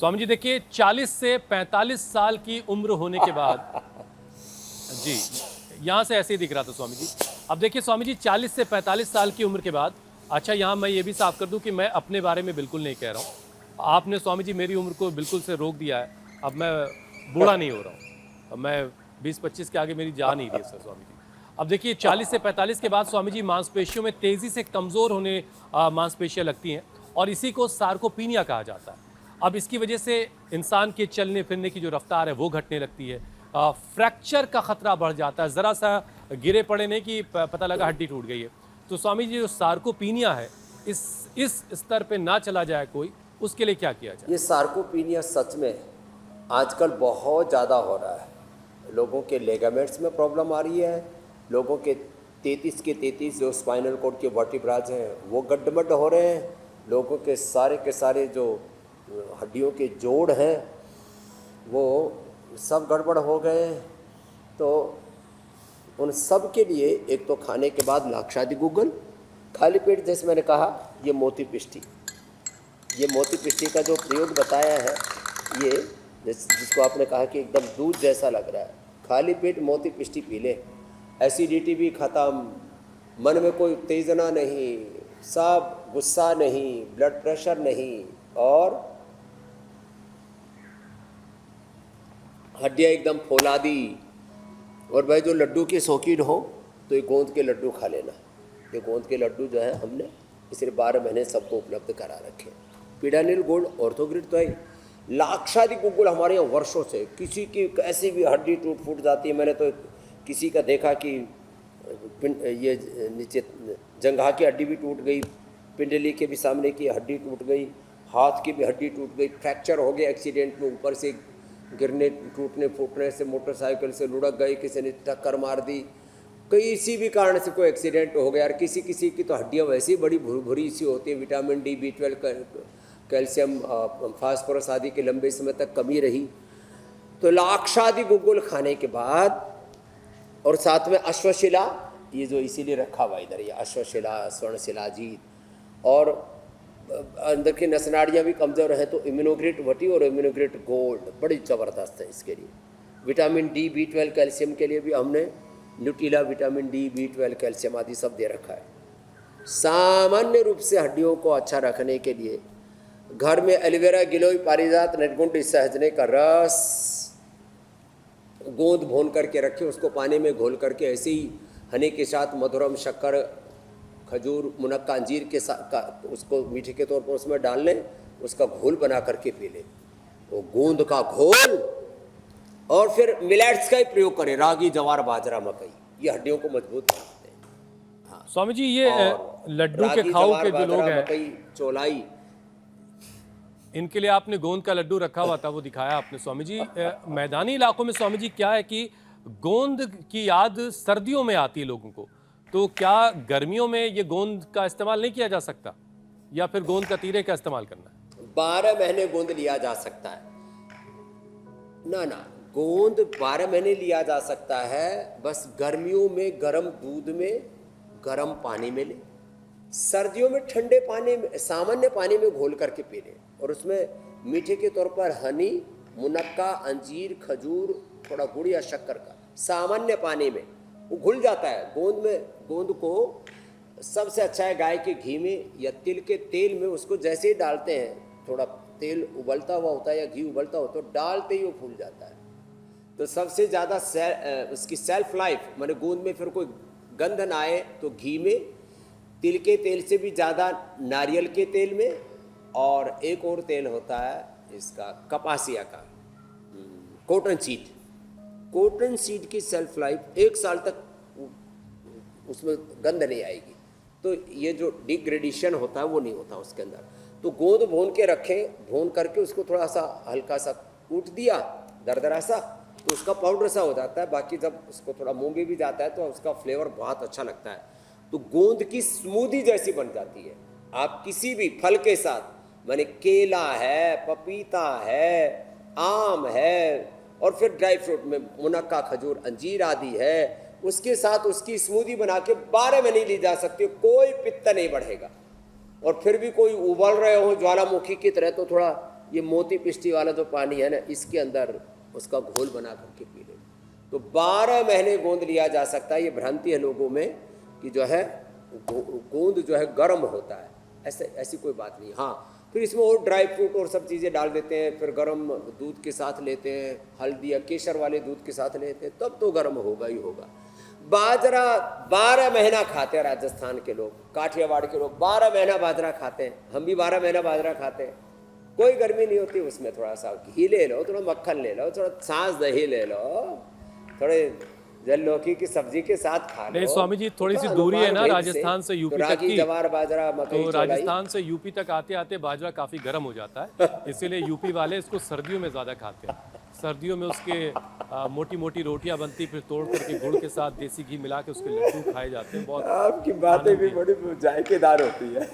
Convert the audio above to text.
स्वामी जी देखिए 40 से 45 साल की उम्र होने के बाद जी यहाँ से ऐसे ही दिख रहा था स्वामी जी। अब देखिए स्वामी जी 40 से 45 साल की उम्र के बाद, अच्छा यहाँ मैं ये भी साफ कर दूं कि मैं अपने बारे में बिल्कुल नहीं कह रहा हूँ। आपने स्वामी जी मेरी उम्र को बिल्कुल से रोक दिया है। अब मैं बूढ़ा नहीं हो रहा हूँ। अब मैं 20-25 के आगे मेरी जा नहीं रही है सर स्वामी जी। अब देखिए 40 से 45 के बाद स्वामी जी मांसपेशियों में तेजी से कमजोर होने मांसपेशियां लगती हैं और इसी को सार्कोपीनिया कहा जाता है। अब इसकी वजह से इंसान के चलने फिरने की जो रफ्तार है वो घटने लगती है। फ्रैक्चर का खतरा बढ़ जाता है, ज़रा सा गिरे पड़े नहीं कि पता लगा हड्डी टूट गई है। तो स्वामी जी जो सार्कोपीनिया है इस स्तर पे ना चला जाए कोई, उसके लिए क्या किया जाए? ये सार्कोपीनिया सच में आजकल बहुत ज़्यादा हो रहा है। लोगों के लेगामेंट्स में प्रॉब्लम आ रही है, लोगों के 33 के 33 जो स्पाइनल कॉर्ड के वर्टिब्राज हैं वो गड्ढमड्ढ हो रहे हैं, लोगों के सारे जो हड्डियों के जोड़ हैं वो सब गड़बड़ हो गए। तो उन सब के लिए एक तो खाने के बाद लाक्षादि गुग्गल, खाली पेट जैसे मैंने कहा ये मोती पिष्टी का जो प्रयोग बताया है, ये जिसको आपने कहा कि एकदम दूध जैसा लग रहा है, खाली पेट मोती पिष्टी पी ले, एसिडिटी भी ख़त्म, मन में कोई उत्तेजना नहीं, सब गुस्सा नहीं, ब्लड प्रेशर नहीं, और हड्डियाँ एकदम फौलादी। और भाई जो लड्डू के शौकीन हो तो ये गोंद के लड्डू खा लेना। ये गोंद के लड्डू जो है हमने सिर्फ 12 महीने सबको उपलब्ध करा रखे। पीडानिल गोल्ड, ऑर्थोग्रिड तो है, लाक्षादि गुग्गुल हमारे यहाँ वर्षों से, किसी की कैसी भी हड्डी टूट फूट जाती है। मैंने तो किसी का देखा कि ये नीचे जंघा की हड्डी भी टूट गई, पिंडली के भी सामने की हड्डी टूट गई, हाथ की भी हड्डी टूट गई, फ्रैक्चर हो गया एक्सीडेंट में, ऊपर से गिरने टूटने फूटने से, मोटरसाइकिल से लुढ़क गई, किसी ने टक्कर मार दी, किसी भी कारण से कोई एक्सीडेंट हो गया। और किसी की तो हड्डियाँ वैसे ही बड़ी भुरी सी होती है, vitamin D, B12, calcium, phosphorus आदि के लंबे समय तक कमी रही। तो लाक्षादि गुग्गुल खाने के बाद, और साथ में अश्वशिला, ये जो इसीलिए रखा हुआ इधर, ये अश्वशिला, स्वर्णशिलाजीत, और अंदर की नसनाड़ियाँ भी कमज़ोर हैं तो इम्यूनोग्रेट वटी और इम्यूनोग्रेट गोल्ड बड़ी ज़बरदस्त है इसके लिए। विटामिन डी, B12, कैल्शियम के लिए भी हमने Nutrela, vitamin D, B12, calcium आदि सब दे रखा है। सामान्य रूप से हड्डियों को अच्छा रखने के लिए घर में एलोवेरा, गिलोय, पारिजात, निर्गुंड, सहजने का रस, गोंद भून करके रखें, उसको पानी में घोल करके ऐसे ही हनी के साथ मधुरम, शक्कर, खजूर, मुनक्का, अंजीर के साथ उसको मीठे के तौर पर उसमें डाल लें, उसका घोल बना करके पी लें। वो गोंद का घोल, और फिर मिलेट्स का ही प्रयोग करें, रागी, जवार, बाजरा, मकई, ये हड्डियों को मजबूत बनाते हैं। हाँ स्वामी जी ये लड्डू के खाओ के जो लोग हैं, मकई, चौलाई, इनके लिए आपने गोंद का लड्डू रखा हुआ था, वो दिखाया आपने स्वामी जी। मैदानी इलाकों में स्वामी जी क्या है कि गोंद की याद सर्दियों में आती है लोगों को, तो क्या गर्मियों में ये गोंद का इस्तेमाल नहीं किया जा सकता, या फिर गोंद का तीरे का इस्तेमाल करना है? 12 महीने गोंद लिया जा सकता है ना, गोंद 12 महीने लिया जा सकता है, बस गर्मियों में गर्म दूध में गर्म पानी में ले, सर्दियों में ठंडे पानी में, सामान्य पानी में घोल करके पी ले, और उसमें मीठे के तौर पर हनी, मुनक्का, अंजीर, खजूर, थोड़ा गुड़ या शक्कर का सामान्य पानी में, वो घुल जाता है गोंद में। गोंद को सबसे अच्छा है गाय के घी में या तिल के तेल में, उसको जैसे ही डालते हैं, थोड़ा तेल उबलता हुआ होता है या घी उबलता हो तो डालते ही वो फूल जाता है। तो सबसे ज़्यादा उसकी सेल्फ लाइफ, माने गोंद में फिर कोई गंध ना आए तो घी में, तिल के तेल से भी ज़्यादा नारियल के तेल में, और एक और तेल होता है इसका कपासिया का, कॉटन सीड की सेल्फ लाइफ 1 साल तक उसमें गंध नहीं आएगी। तो ये जो डिग्रेडेशन होता है वो नहीं होता उसके अंदर। तो गोंद भून के रखें, भून करके उसको थोड़ा सा हल्का सा कूट दिया, दरदरा सा, तो उसका पाउडर सा हो जाता है। बाकी जब उसको थोड़ा मुँह में भी जाता है तो उसका फ्लेवर बहुत अच्छा लगता है। तो गोंद की स्मूदी जैसी बन जाती है। आप किसी भी फल के साथ, माने केला है, पपीता है, आम है, और फिर ड्राई फ्रूट में मुनक्का, खजूर, अंजीर आदि है, उसके साथ उसकी स्मूदी बना के 12 महीने ली जा सकती है, कोई पित्त नहीं बढ़ेगा। और फिर भी कोई उबल रहे हो ज्वालामुखी की तरह तो थोड़ा ये मोती पिष्टी वाला जो पानी है ना, इसके अंदर उसका घोल बना करके पी लें। तो 12 महीने गोंद लिया जा सकता है। ये भ्रांति है लोगों में कि जो है गोंद जो है गर्म होता है, ऐसी कोई बात नहीं। हाँ, फिर इसमें और ड्राई फ्रूट और सब चीज़ें डाल देते हैं, फिर गर्म दूध के साथ लेते हैं, हल्दी या केसर वाले दूध के साथ लेते हैं, तब तो गर्म होगा ही होगा। बाजरा 12 महीना खाते हैं राजस्थान के लोग, काठियावाड़ के लोग 12 महीना बाजरा खाते हैं, हम भी 12 महीना बाजरा खाते हैं। कोई गर्मी नहीं होती उसमें। थोड़ा सा घी ले लो, थोड़ा मक्खन ले लो, थोड़ा छाछ दही ले लो, थोड़े जल लौकी की सब्जी के साथ खा लो। नहीं स्वामी जी, थोड़ी सी दूरी है ना राजस्थान से यूपी तक की, जवार बाजरा मकई तो राजस्थान से यूपी तक आते आते बाजरा काफ़ी गर्म हो जाता है, इसीलिए यूपी वाले इसको सर्दियों में ज़्यादा खाते हैं। सर्दियों में उसके मोटी मोटी रोटियां बनती, फिर तोड़ करके गुड़ के साथ देसी घी मिला के उसके लड्डू खाए जाते हैं। बहुत आपकी बातें भी बड़ी जायकेदार होती है।